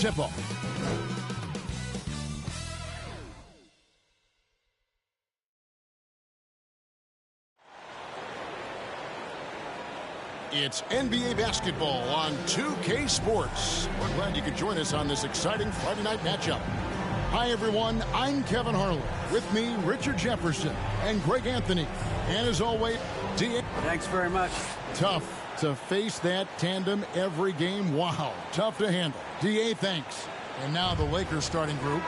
tip-off. It's NBA basketball on 2K Sports. We're glad you could join us on this exciting Friday night matchup. Hi, everyone. I'm Kevin Harlan. With me, Richard Jefferson and Greg Anthony. And as always, D.A. Thanks very much. Tough to face that tandem every game. Wow, tough to handle. D.A., thanks. And now the Lakers starting group.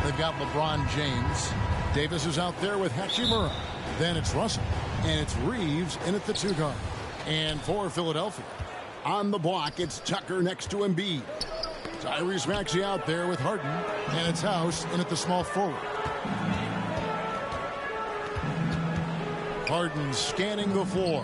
They've got LeBron James. Davis is out there with Hachimura. Then it's Russell. And it's Reeves in at the 2 guard. And for Philadelphia, on the block, it's Tucker next to Embiid. Tyrese Maxey out there with Harden, and it's House in at the small forward. Harden scanning the floor.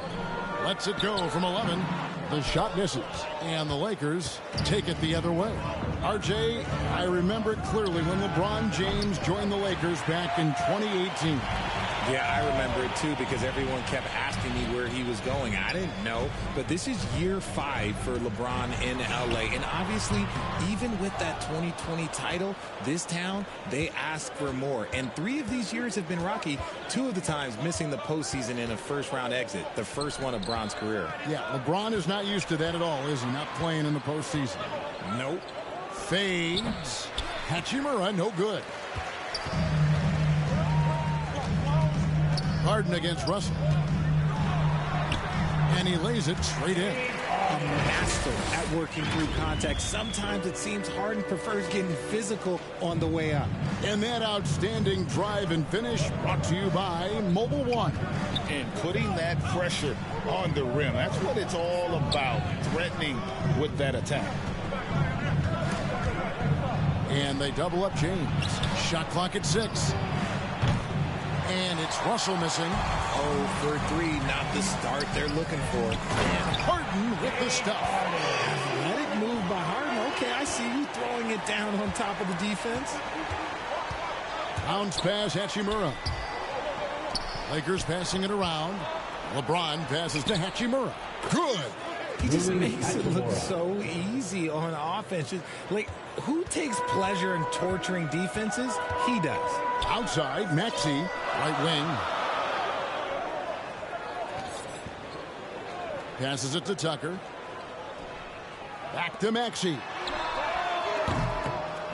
Lets it go from 11. The shot misses, and the Lakers take it the other way. RJ, I remember it clearly when LeBron James joined the Lakers back in 2018. Yeah, I remember it too because everyone kept asking me where he was going. I didn't know, but this is year 5 for LeBron in LA. And obviously, even with that 2020 title, this town, they ask for more. And 3 of these years have been rocky, 2 of the times missing the postseason in a first-round exit, the first one of Bron's career. Yeah, LeBron is not used to that at all, is he? Not playing in the postseason. Nope. Fades. Hachimura, no good. Harden against Russell. And he lays it straight in. A master at working through contact. Sometimes it seems Harden prefers getting physical on the way up. And that outstanding drive and finish brought to you by Mobile One. And putting that pressure on the rim. That's what it's all about, threatening with that attack. And they double up James. Shot clock at 6. And it's Russell missing. 0 for 3, not the start they're looking for. And Harden with the stuff. Athletic move by Harden. Okay, I see you throwing it down on top of the defense. Bounce pass, Hachimura. Lakers passing it around. LeBron passes to Hachimura. Good. He just makes it look so easy on offense. Like, who takes pleasure in torturing defenses? He does. Outside, Maxey, right wing. Passes it to Tucker. Back to Maxey.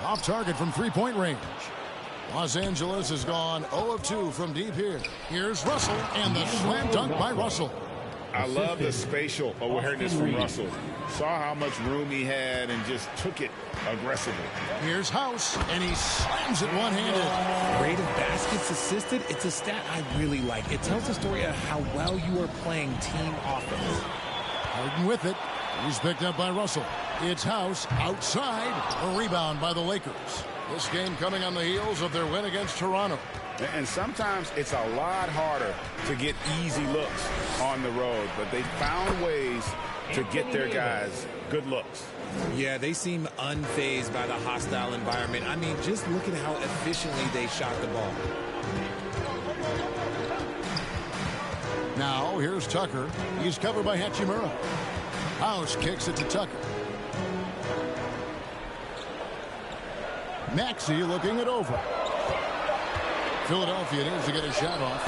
Off target from three-point range. Los Angeles has gone 0 of 2 from deep here. Here's Russell, and the slam dunk by Russell. I love the spatial awareness from Russell. Saw how much room he had and just took it aggressively. Here's House, and he slams it one-handed. Rate of baskets assisted, it's a stat I really like. It tells the story of how well you are playing team offense. Harden with it. He's picked up by Russell. It's House outside. A rebound by the Lakers. This game coming on the heels of their win against Toronto. And sometimes it's a lot harder to get easy looks on the road, but they found ways to get their guys good looks. Yeah, they seem unfazed by the hostile environment. I mean, just look at how efficiently they shot the ball. Now, here's Tucker. He's covered by Hachimura. House kicks it to Tucker. Maxey looking it over. Philadelphia needs to get a shot off.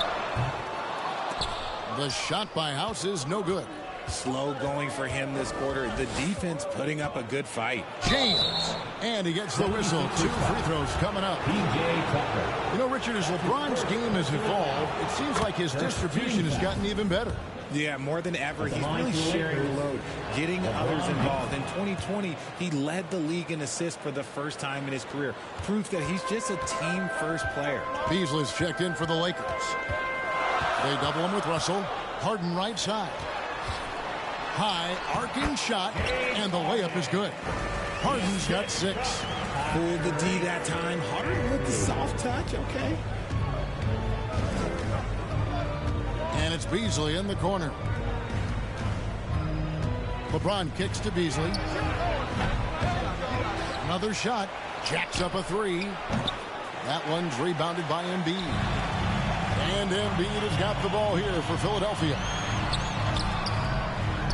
The shot by House is no good. Slow going for him this quarter. The defense putting up a good fight. James. And he gets the whistle. 2 free throws coming up. You know, Richard, as LeBron's game has evolved, it seems like his distribution has gotten even better. Yeah, more than ever, he's really sharing the load, getting others involved. In 2020, he led the league in assists for the first time in his career. Proof that he's just a team-first player. Beasley's checked in for the Lakers. They double him with Russell. Harden right side. High, arcing shot, and the layup is good. Harden's got 6. Pulled the D that time. Harden with the soft touch, okay. And it's Beasley in the corner. LeBron kicks to Beasley. Another shot. Jacks up a 3. That one's rebounded by Embiid. And Embiid has got the ball here for Philadelphia.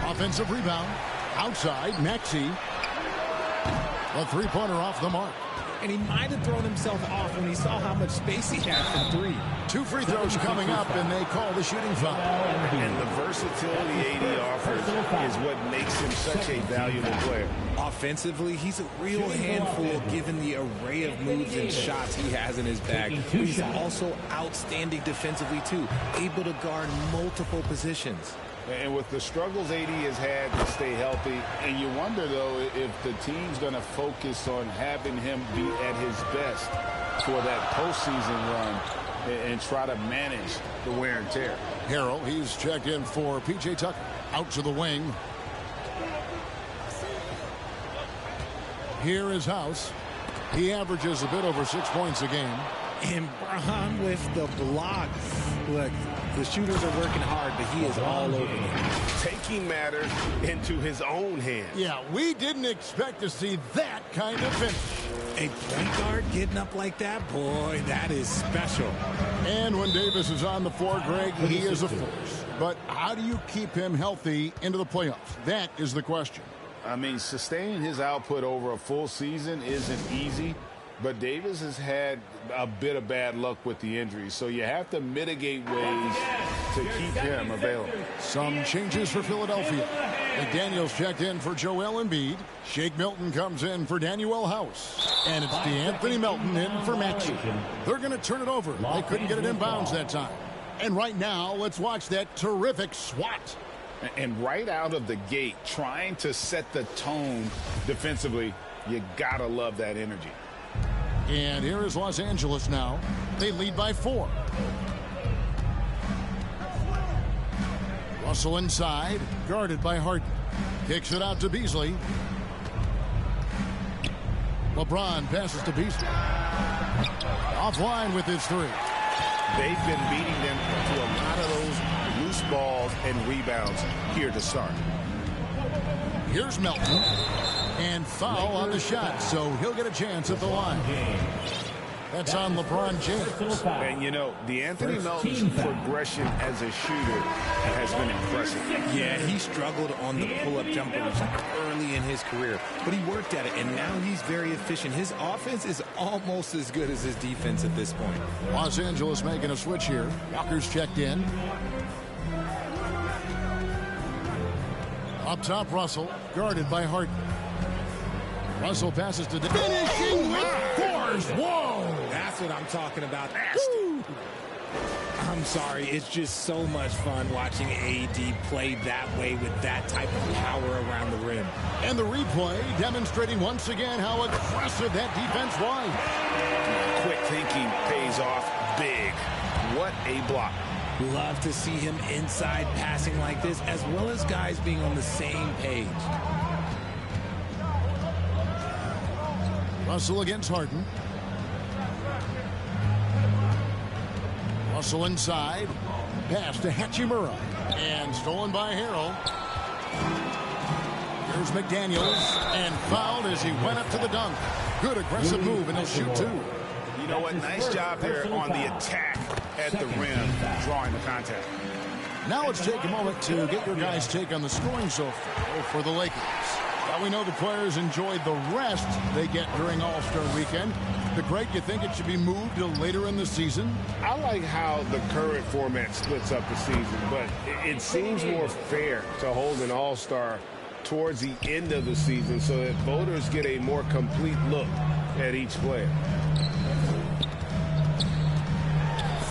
Offensive rebound. Outside, Maxey. A three-pointer off the mark. And he might have thrown himself off when he saw how much space he had from three. 2 free throws coming up, and they call the shooting foul. And the versatility AD offers is what makes him such a valuable player. Offensively, he's a real handful given the array of moves and shots he has in his bag. But he's also outstanding defensively, too, able to guard multiple positions. And with the struggles AD has had to stay healthy, and you wonder, though, if the team's going to focus on having him be at his best for that postseason run and try to manage the wear and tear. Harrell, he's checked in for P.J. Tucker. Out to the wing. Here is House. He averages a bit over 6 points a game. And Braun with the block. Look, the shooters are working hard, but he is all over them. Taking matters into his own hands. Yeah, we didn't expect to see that kind of finish. A point guard getting up like that, boy, that is special. And when Davis is on the floor, Greg, he is a force. But how do you keep him healthy into the playoffs? That is the question. I mean, sustaining his output over a full season isn't easy, but Davis has had a bit of bad luck with the injuries, so you have to mitigate ways to keep him available. Some changes for Philadelphia. McDaniels checked in for Joel Embiid. Shake Milton comes in for Danuel House. And it's DeAnthony Melton in for Maxey. They're going to turn it over. They couldn't get it in bounds that time. And right now, let's watch that terrific swat. And right out of the gate, trying to set the tone defensively, you got to love that energy. And here is Los Angeles now. They lead by 4. Russell inside, guarded by Harden. Kicks it out to Beasley. LeBron passes to Beasley. Offline with his 3. They've been beating them to a lot of those loose balls and rebounds here to start. Here's Melton. And foul on the shot, so he'll get a chance at the line. That's on LeBron James. And, you know, DeAnthony Melton's progression as a shooter has been impressive. Yeah, he struggled on the pull-up jumpers early in his career, but he worked at it, and now he's very efficient. His offense is almost as good as his defense at this point. Los Angeles making a switch here. Walker's checked in. Up top, Russell, guarded by Harden. Russell passes to finishing with force. Whoa! That's what I'm talking about. I'm sorry. It's just so much fun watching AD play that way with that type of power around the rim. And the replay demonstrating once again how aggressive that defense was. Quick thinking pays off big. What a block. Love to see him inside passing like this, as well as guys being on the same page. Russell against Harden. Russell inside. Pass to Hachimura. And stolen by Harrell. Here's McDaniels. And fouled as he went up to the dunk. Good aggressive move, and he'll shoot 2. You know what? Nice job there on the attack at the rim, drawing the contact. Now let's take a moment to get your guys' take on the scoring so far for the Lakers. Well, we know the players enjoyed the rest they get during All-Star Weekend. But Greg, you think it should be moved to later in the season? I like how the current format splits up the season, but it seems more fair to hold an All-Star towards the end of the season so that voters get a more complete look at each player.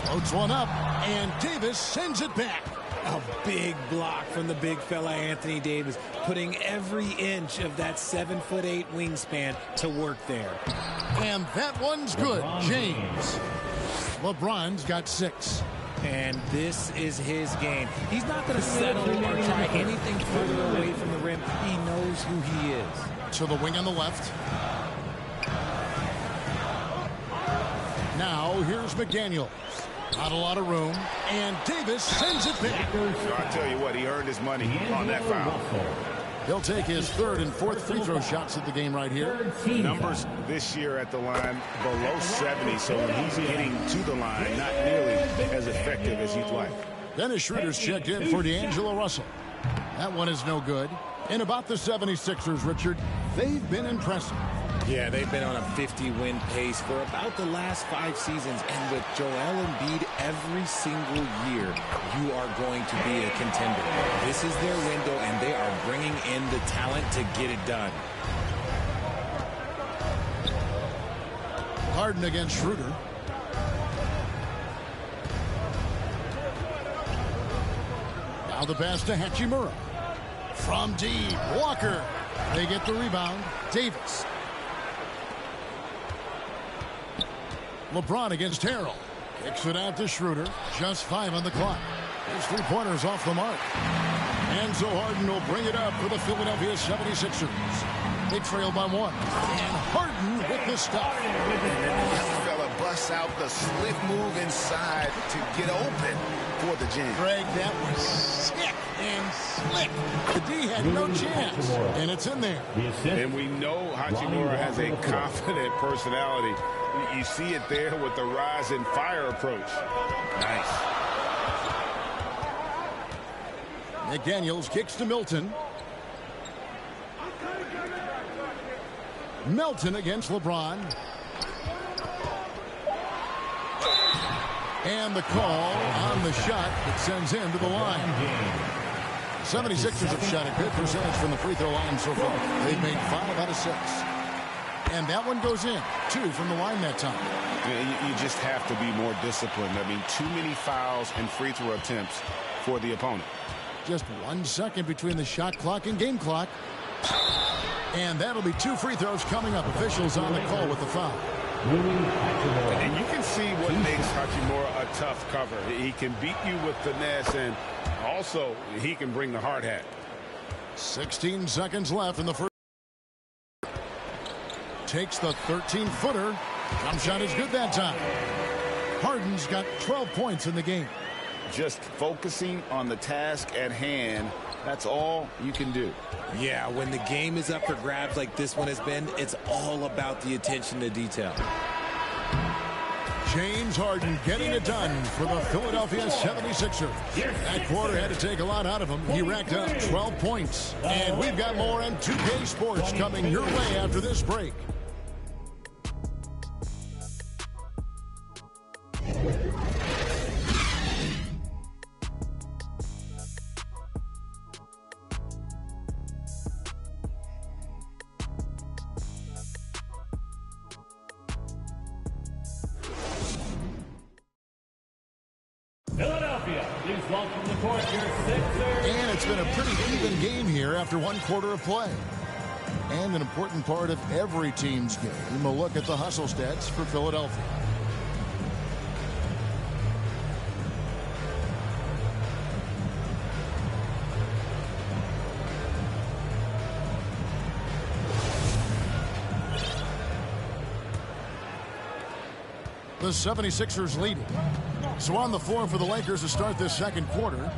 Floats one up, and Davis sends it back. A big block from the big fella Anthony Davis, putting every inch of that 7'8" wingspan to work there. And that one's good. James. LeBron's got 6. And this is his game. He's not going to settle or try anything further away from the rim. He knows who he is. To the wing on the left. Now here's McDaniels. Not a lot of room. And Davis sends it back. I'll tell you what, he earned his money on that foul. He'll take his 3rd and 4th free throw shots at the game right here. Numbers this year at the line below 70, so when he's getting to the line, not nearly as effective as he'd like. Dennis Schroeder's checked in for D'Angelo Russell. That one is no good. And about the 76ers, Richard, they've been impressive. Yeah, they've been on a 50-win pace for about the last 5 seasons. And with Joel Embiid every single year, you are going to be a contender. This is their window, and they are bringing in the talent to get it done. Harden against Schroeder. Now the pass to Hachimura. From deep, Walker. They get the rebound. Davis. LeBron against Harrell. Kicks it out to Schroeder. Just 5 on the clock. His three-pointers off the mark. And so Harden will bring it up for the Philadelphia 76ers. They trail by 1. And Harden with the stop. Young fella busts out the slick move inside to get open for the jam. Greg, that was sick and slick. The D had no chance. And it's in there. And we know Hachimura has a confident personality. You see it there with the rise and fire approach. Nice. McDaniels kicks to Milton. Melton against LeBron. And the call on the shot that sends him to the line. 76ers have shot a good percentage from the free throw line so far. They've made 5 out of 6. And that one goes in. 2 from the line that time. You just have to be more disciplined. I mean, too many fouls and free throw attempts for the opponent. Just 1 second between the shot clock and game clock. And that'll be 2 free throws coming up. Officials on the call with the foul. And you can see what makes Hachimura a tough cover. He can beat you with finesse, and also he can bring the hard hat. 16 seconds left in the first. Takes the 13-footer. Jump shot is good that time. Harden's got 12 points in the game. Just focusing on the task at hand, that's all you can do. Yeah, when the game is up for grabs like this one has been, it's all about the attention to detail. James Harden getting it done for the Philadelphia 76ers. That quarter had to take a lot out of him. He racked up 12 points. And we've got more on 2K Sports coming your way after this break. Philadelphia, please welcome the court your Sixers. And it's been a pretty even game here after 1 quarter of play. And an important part of every team's game, a look at the hustle stats for Philadelphia. The 76ers leading. So on the floor for the Lakers to start this second quarter.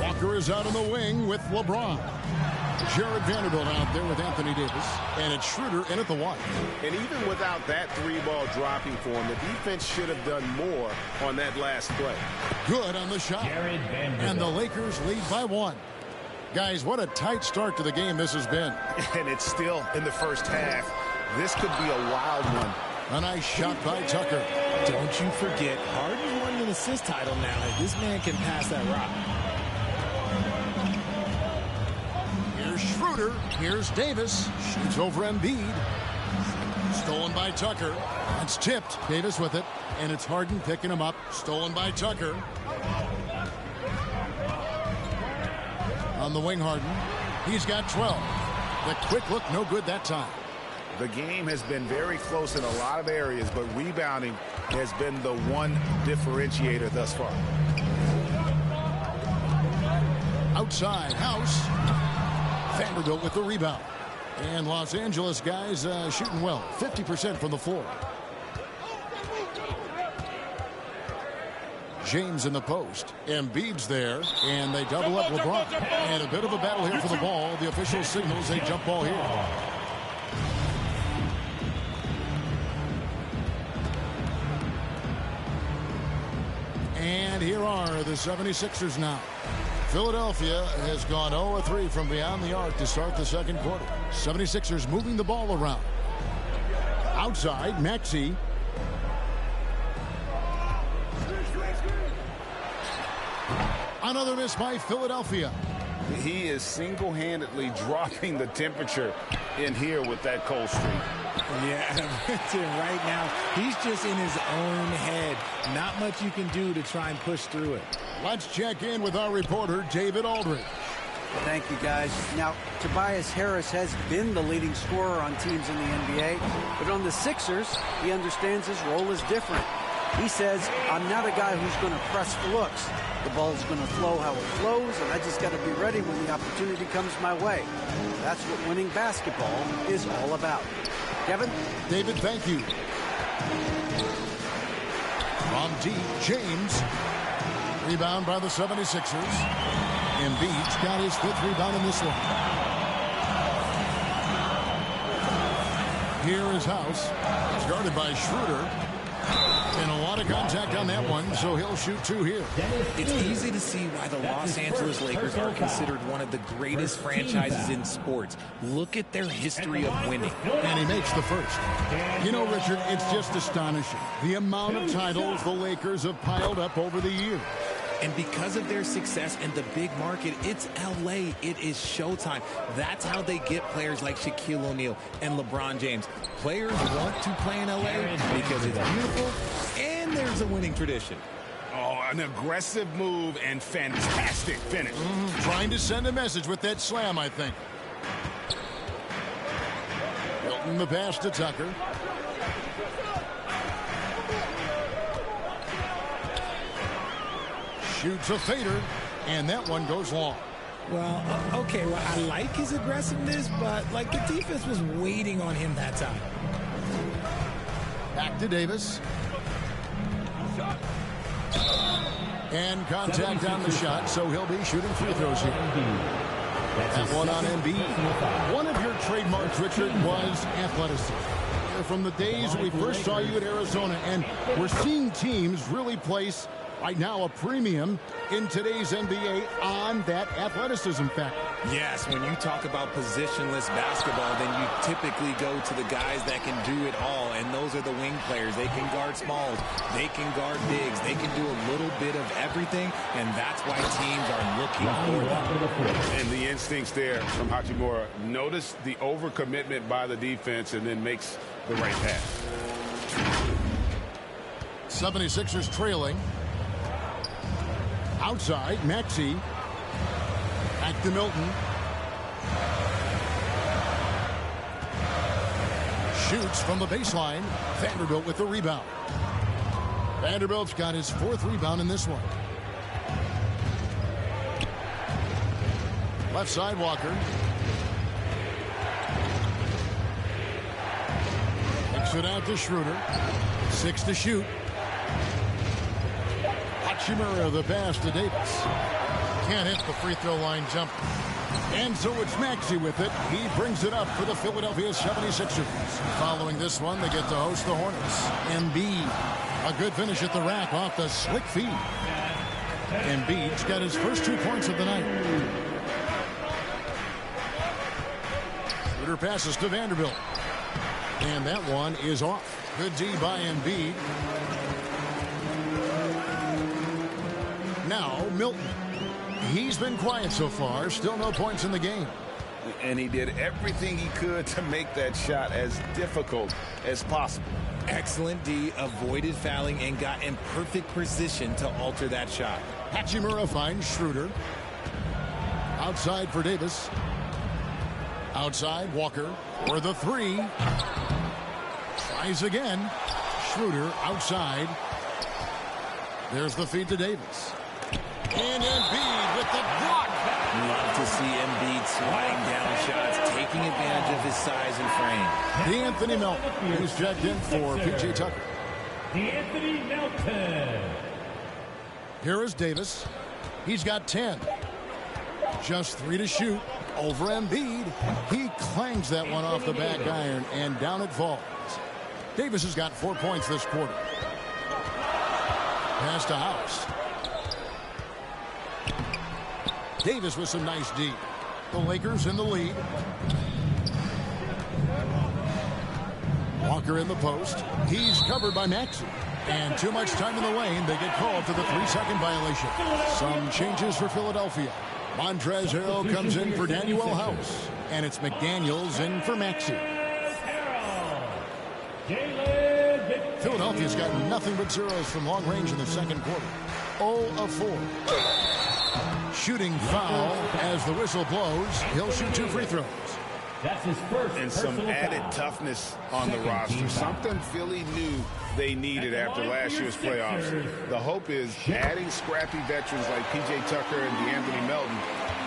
Walker is out on the wing with LeBron. Jared Vanderbilt out there with Anthony Davis. And it's Schroeder in at the 1. And even without that 3-ball dropping for him, the defense should have done more on that last play. Good on the shot. Jared Vanderbilt. And the Lakers lead by 1. Guys, what a tight start to the game this has been. And it's still in the first half. This could be a wild one. A nice shot by Tucker. Don't you forget, Harden won an assist title now. This man can pass that rock. Here's Schroeder. Here's Davis. Shoots over Embiid. Stolen by Tucker. That's tipped. Davis with it. And it's Harden picking him up. Stolen by Tucker. On the wing, Harden. He's got 12. The quick look, no good that time. The game has been very close in a lot of areas, but rebounding has been the one differentiator thus far. Outside, House. Vanderbilt with the rebound. And Los Angeles guys shooting well. 50% from the floor. James in the post. Embiid's there. And they double up LeBron. And a bit of a battle here for the ball. The official signals a jump ball here. And here are the 76ers now. Philadelphia has gone 0-3 from beyond the arc to start the second quarter. 76ers moving the ball around. Outside, Maxey. Another miss by Philadelphia. He is single-handedly dropping the temperature in here with that cold streak. Yeah, right now, he's just in his own head. Not much you can do to try and push through it. Let's check in with our reporter, David Aldridge. Thank you, guys. Now, Tobias Harris has been the leading scorer on teams in the NBA, but on the Sixers, he understands his role is different. He says, I'm not a guy who's going to press for looks. The ball is going to flow how it flows, and I just got to be ready when the opportunity comes my way. That's what winning basketball is all about. Kevin? David, thank you. From deep, James. Rebound by the 76ers. Embiid's got his 5th rebound in this one. Here is House. Started by Schroeder. And a lot of contact on that one, so he'll shoot 2 here. It's easy to see why the Los Angeles Lakers are considered one of the greatest franchises in sports. Look at their history of winning. And he makes the first. You know, Richard, it's just astonishing. The amount of titles the Lakers have piled up over the years. And because of their success in the big market, it's L.A. It is showtime. That's how they get players like Shaquille O'Neal and LeBron James. Players want to play in L.A. because it's beautiful and there's a winning tradition. Oh, an aggressive move and fantastic finish. Trying to send a message with that slam, I think. Milton the pass to Tucker. Shoots a fader, and that one goes long. Well, okay, well, I like his aggressiveness, but, like, the defense was waiting on him that time. Back to Davis. And contact on the shot, so he'll be shooting free throws here. That one on Embiid. One of your trademarks, Richard, was athleticism. From the days we first saw you at Arizona, and we're seeing teams really place right now a premium in today's NBA on that athleticism factor. Yes, when you talk about positionless basketball, then you typically go to the guys that can do it all, and those are the wing players. They can guard smalls, they can guard bigs, they can do a little bit of everything, and that's why teams are looking for them. And the instincts there from Hachimura. Notice the overcommitment by the defense and then makes the right pass. 76ers trailing. Outside, Maxey. Back to Milton. Shoots from the baseline. Vanderbilt with the rebound. Vanderbilt's got his 4th rebound in this one. Left side, Walker. Kicks it out to Schroeder. 6 to shoot. Hachimura the pass to Davis. Can't hit the free throw line jumper. And so it's Maxey with it. He brings it up for the Philadelphia 76ers. Following this one, they get to host the Hornets. Embiid, a good finish at the rack off the slick feed. Embiid's got his first 2 points of the night. Schroeder passes to Vanderbilt. And that one is off. Good D by Embiid. Now, Milton. He's been quiet so far. Still no points in the game. And he did everything he could to make that shot as difficult as possible. Excellent D, avoided fouling, and got in perfect position to alter that shot. Hachimura finds Schroeder. Outside for Davis. Outside, Walker for the 3. Tries again. Schroeder outside. There's the feed to Davis. And Embiid with the block. Love to see Embiid sliding down shots, taking advantage of his size and frame. D'Anthony Melton, who's checked in for P.J. Tucker. D'Anthony Melton. Here is Davis. He's got 10. Just 3 to shoot. Over Embiid. He clangs that one off the back iron, and down it falls. Davis has got 4 points this quarter. Pass to House. Davis with some nice D. The Lakers in the lead. Walker in the post. He's covered by Maxey. And too much time in the lane. They get called for the 3-second violation. Some changes for Philadelphia. Montrezl Harrell comes in for Daniel House. And it's McDaniels in for Maxey. Philadelphia's got nothing but zeros from long range in the second quarter. 0 of 4. Shooting foul as the whistle blows. He'll shoot 2 free throws. That's his first. And some added toughness on the roster. Something Philly knew they needed after last year's playoffs. The hope is adding scrappy veterans like P.J. Tucker and DeAnthony Melton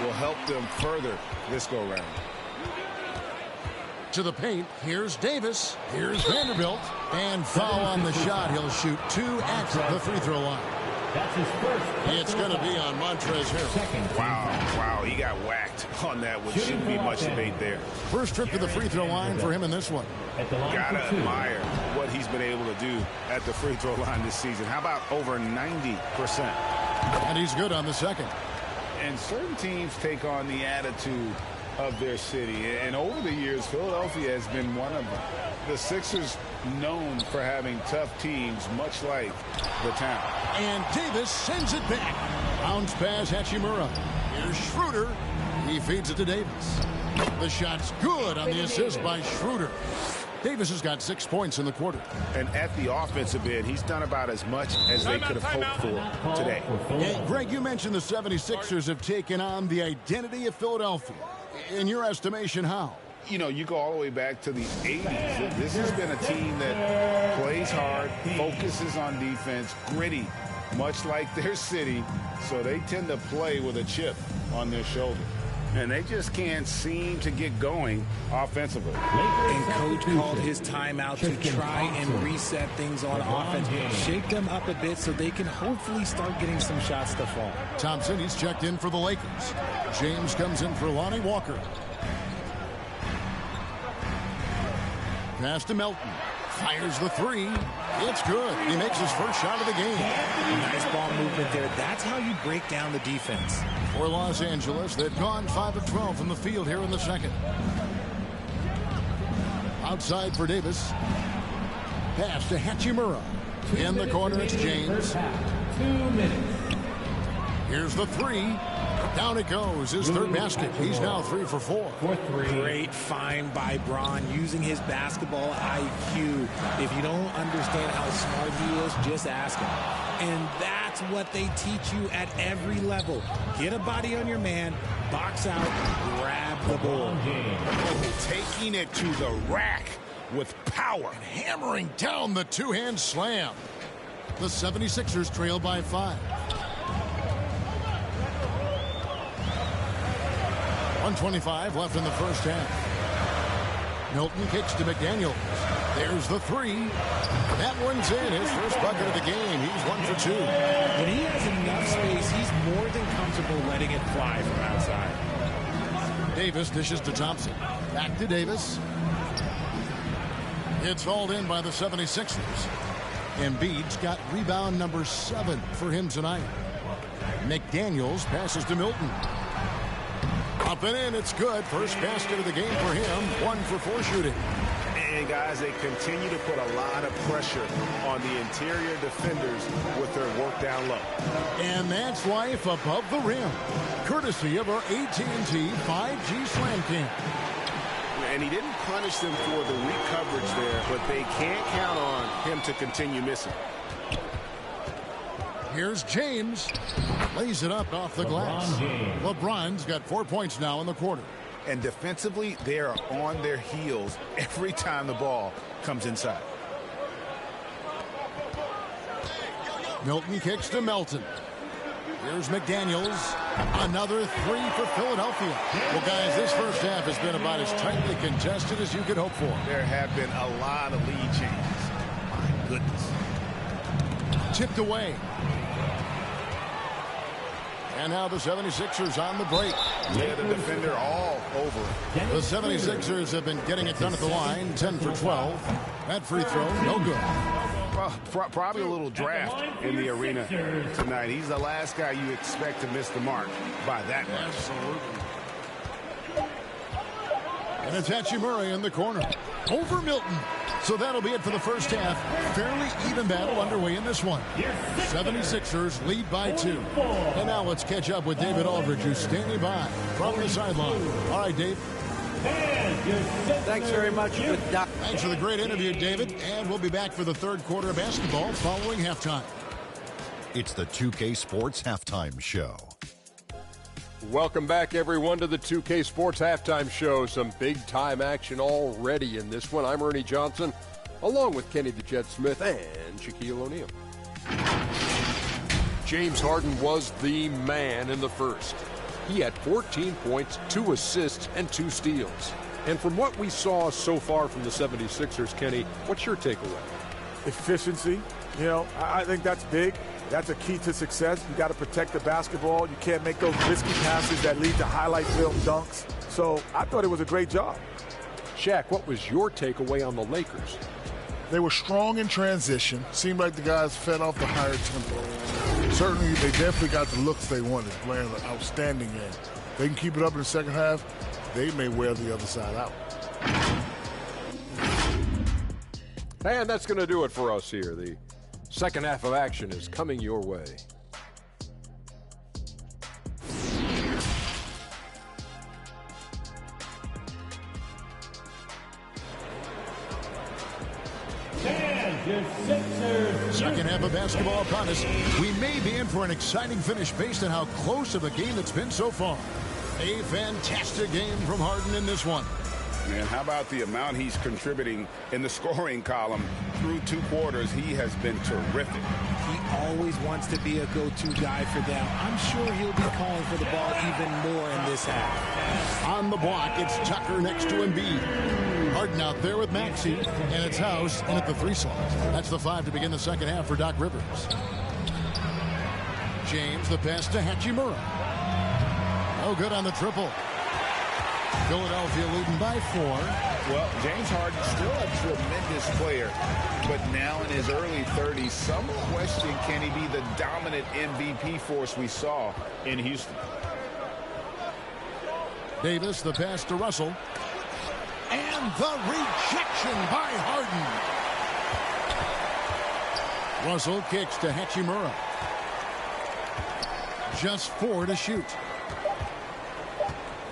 will help them further this go-round. To the paint, here's Davis. Here's Vanderbilt. And foul on the shot. He'll shoot 2 at the free throw line. That's his first. It's going to be on Montrezl Harrell. Wow, he got whacked on that, which shouldn't be much debate there. First trip to the free throw line for him in this one. Gotta admire what he's been able to do at the free throw line this season. How about over 90%? And he's good on the second. And certain teams take on the attitude of their city. And over the years, Philadelphia has been one of them. The Sixers known for having tough teams, much like the town. And Davis sends it back. Bounce pass Hachimura. Here's Schroeder. He feeds it to Davis. The shot's good on the assist by Schroeder. Davis has got 6 points in the quarter. And at the offensive end, he's done about as much as they could have hoped for today. Hey, Greg, you mentioned the 76ers have taken on the identity of Philadelphia. In your estimation, how? You know, you go all the way back to the 80s. This has been a team that plays hard, focuses on defense, gritty, much like their city. So they tend to play with a chip on their shoulder. And they just can't seem to get going offensively. And Coach called his timeout to try and reset things on offense. Shake them up a bit so they can hopefully start getting some shots to fall. Thompson, he's checked in for the Lakers. James comes in for Lonnie Walker. Pass to Melton. Fires the 3. It's good. He makes his first shot of the game. Nice ball movement there. That's how you break down the defense. For Los Angeles, they've gone 5 of 12 from the field here in the second. Outside for Davis. Pass to Hachimura. In the corner, it's James. 2 minutes. Here's the 3. Down it goes. His third basket. He's now 3 for 4. Great find by Bron using his basketball IQ. If you don't understand how smart he is, just ask him. And that's what they teach you at every level. Get a body on your man, box out, grab the ball. Taking it to the rack with power. And hammering down the two-hand slam. The 76ers trail by 5. 1:25 left in the first half. Milton kicks to McDaniels. There's the 3. That one's in. His first bucket of the game. He's 1 for 2. When he has enough space, he's more than comfortable letting it fly from outside. Davis dishes to Thompson. Back to Davis. It's hauled in by the 76ers. Embiid's got rebound number 7 for him tonight. McDaniels passes to Milton. Up and in, it's good. First basket of the game for him. 1 for 4 shooting. And guys, they continue to put a lot of pressure on the interior defenders with their work down low. And that's life above the rim. Courtesy of our AT&T 5G Slam Cam. And he didn't punish them for the weak coverage there, but they can't count on him to continue missing. Here's James. Lays it up off the glass. LeBron's got 4 points now in the quarter. And defensively, they are on their heels every time the ball comes inside. Milton kicks to Melton. Here's McDaniels. Another 3 for Philadelphia. Well, guys, this first half has been about as tightly contested as you could hope for. There have been a lot of lead changes. My goodness. Tipped away. And now the 76ers on the break. Yeah, the defender all over it. The 76ers have been getting it done at the line. 10 for 12. That free throw, no good. Well, probably a little draft in the arena tonight. He's the last guy you expect to miss the mark by that much. Absolutely. And it's Hachimura in the corner. Over Milton. So that'll be it for the first half. Fairly even battle underway in this one. 76ers lead by 2. And now let's catch up with David Aldridge, who's standing by from the sideline. All right, Dave. Thanks very much. Thanks for the great interview, David. And we'll be back for the third quarter of basketball following halftime. It's the 2K Sports Halftime Show. Welcome back, everyone, to the 2K Sports Halftime Show. Some big-time action already in this one. I'm Ernie Johnson, along with Kenny the Jet Smith and Shaquille O'Neal. James Harden was the man in the first. He had 14 points, 2 assists, and 2 steals. And from what we saw so far from the 76ers, Kenny, what's your takeaway? Efficiency. You know, I think that's big. That's a key to success. You got to protect the basketball. You can't make those risky passes that lead to highlight film dunks. So I thought it was a great job. Shaq, what was your takeaway on the Lakers? They were strong in transition. Seemed like the guys fed off the higher tempo. Certainly, they definitely got the looks they wanted, playing an outstanding game. They can keep it up in the second half, they may wear the other side out. And that's going to do it for us here. The second half of action is coming your way. Second half of basketball upon us. We may be in for an exciting finish based on how close of a game it's been so far. A fantastic game from Harden in this one. Man, how about the amount he's contributing in the scoring column through 2 quarters? He has been terrific. He always wants to be a go-to guy for them. I'm sure he'll be calling for the ball even more in this half. On the block, it's Tucker next to Embiid. Harden out there with Maxey, and it's House in at the 3 slot. That's the 5 to begin the second half for Doc Rivers. James, the pass to Hachimura. Oh, good on the triple. Philadelphia leading by 4. Well, James Harden still a tremendous player, but now in his early 30s, some question, can he be the dominant MVP force we saw in Houston? Davis, the pass to Russell. And the rejection by Harden. Russell kicks to Hachimura. Just 4 to shoot.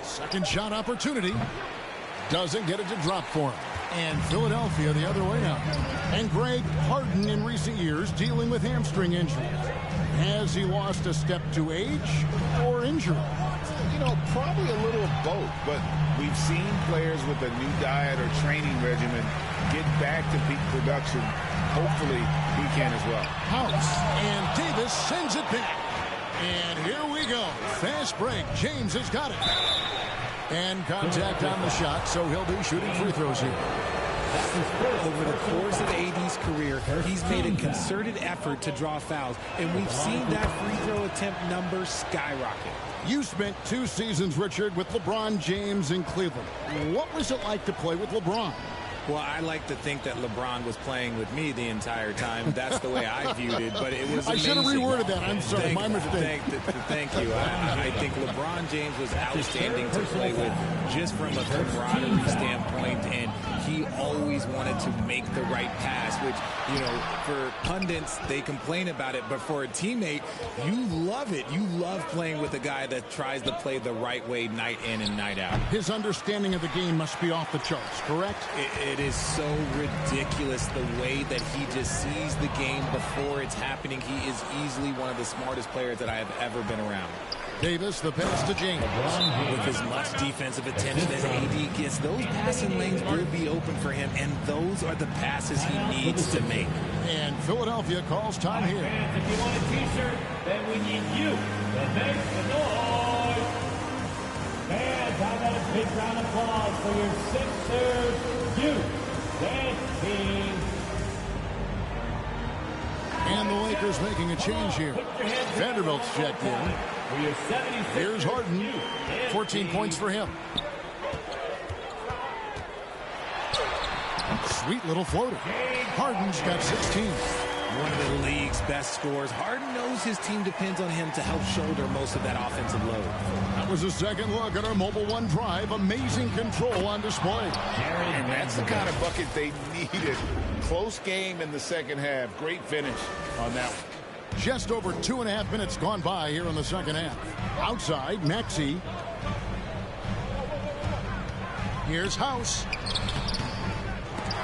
Second shot opportunity. Doesn't get it to drop for him. And Philadelphia the other way now. And Greg, Harden in recent years dealing with hamstring injuries. Has he lost a step to age or injury? You know, probably a little of both, but we've seen players with a new diet or training regimen get back to peak production. Hopefully he can as well. House, and Davis sends it back. And here we go. Fast break. James has got it. And contact on the shot, so he'll be shooting free throws here. Over the course of AD's career, he's made a concerted effort to draw fouls, and we've seen that free throw attempt number skyrocket. You spent 2 seasons, Richard, with LeBron James in Cleveland. What was it like to play with LeBron? Well, I like to think that LeBron was playing with me the entire time. That's the way I viewed it, but it was amazing. I should have reworded that. I'm sorry, my mistake. Thank you. I think LeBron James was outstanding to play with just from a camaraderie standpoint, and he always wanted to make the right pass, which, you know, for pundits, they complain about it, but for a teammate, you love it. You love playing with a guy that tries to play the right way night in and night out. His understanding of the game must be off the charts, correct? It is so ridiculous the way that he just sees the game before it's happening. He is easily one of the smartest players that I have ever been around. Davis, the pass to James. With as much defensive attention as AD gets, those passing lanes will be open for him, and those are the passes he needs to make. And Philadelphia calls time here. If you want a t-shirt, then we need you to make the noise. Fans, how about a big round of applause for your Sixers youth dance team. And the Lakers making a change here. Vanderbilt's checked in. Here's Harden. 14 points for him. Sweet little floater. Harden's got 16. One of the league's best scorers. Harden knows his team depends on him to help shoulder most of that offensive load. That was a second look at our Mobile One drive. Amazing control on display. And that's the kind of bucket they needed. Close game in the second half. Great finish on that one. Just over 2.5 minutes gone by here in the second half. Outside, Maxey. Here's House.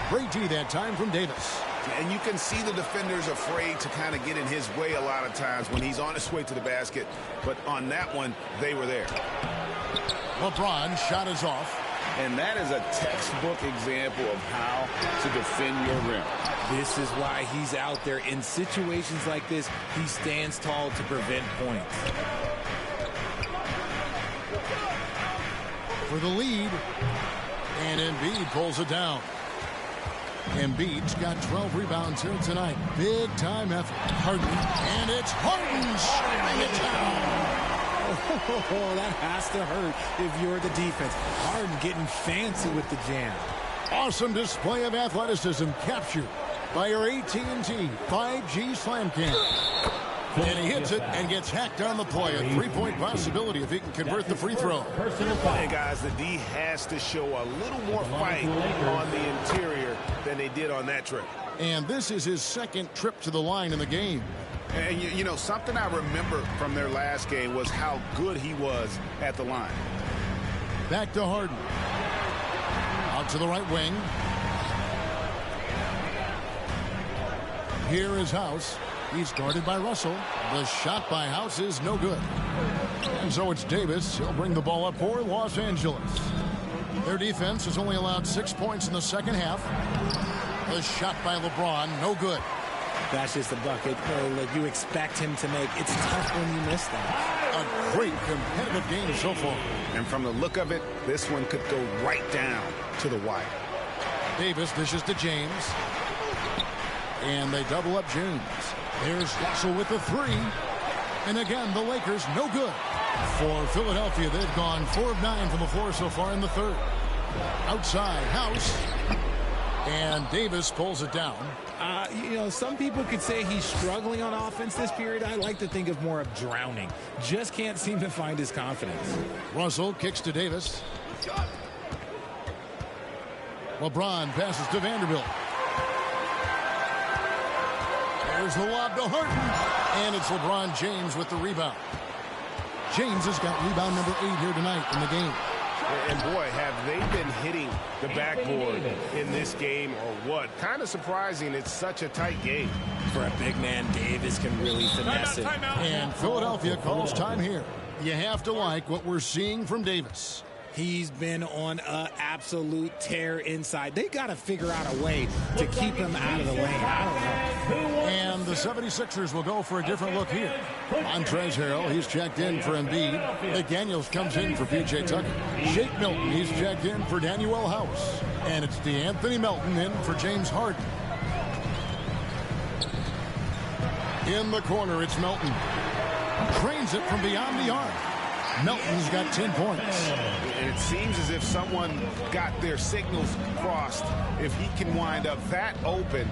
Great D that time from Davis. And you can see the defenders afraid to kind of get in his way a lot of times when he's on his way to the basket. But on that one, they were there. LeBron shot is off. And that is a textbook example of how to defend your rim. This is why he's out there. In situations like this, he stands tall to prevent points. For the lead. And Embiid pulls it down. Embiid's got 12 rebounds here tonight. Big time effort. Harden. And it's Harden shooting it down. Oh, that has to hurt if you're the defense. Harden getting fancy with the jam. Awesome display of athleticism captured by our AT&T 5G Slam Cam. And he hits it and gets hacked on the play. A three-point possibility if he can convert the free throw. Hey, guys, the D has to show a little more fight on the interior than they did on that trip. And this is his second trip to the line in the game. And, you know, something I remember from their last game was how good he was at the line. Back to Harden. Out to the right wing. Here is House. He's guarded by Russell. The shot by House is no good. And so it's Davis. He'll bring the ball up for Los Angeles. Their defense has only allowed 6 points in the second half. The shot by LeBron, no good. That's just a bucket that you expect him to make. It's tough when you miss that. A great competitive game so far. And from the look of it, this one could go right down to the wire. Davis dishes to James. And they double up James. There's Russell with the three. And again, the Lakers no good. For Philadelphia, they've gone 4 of 9 from the floor so far in the third. Outside, House. And Davis pulls it down. You know, some people could say he's struggling on offense this period. I like to think of more of drowning. Just can't seem to find his confidence. Russell kicks to Davis. LeBron passes to Vanderbilt. There's the lob to Harden. And it's LeBron James with the rebound. James has got rebound number 8 here tonight in the game. And boy, have they been hitting the backboard in this game or what? Kind of surprising. It's such a tight game. For a big man, Davis can really finesse it. And Philadelphia calls time here. You have to like what we're seeing from Davis. He's been on an absolute tear inside. They got to figure out a way to keep him out of the lane. I don't know. And the 76ers will go for a different look here. Montrezl Harrell, he's checked in for Embiid. McDaniels comes in for P.J. Tucker. Shake Milton, he's checked in for Daniel House. And it's DeAnthony Melton in for James Harden. In the corner, it's Melton. Trains it from beyond the arc. Melton's got 10 points. And it seems as if someone got their signals crossed. If he can wind up that open,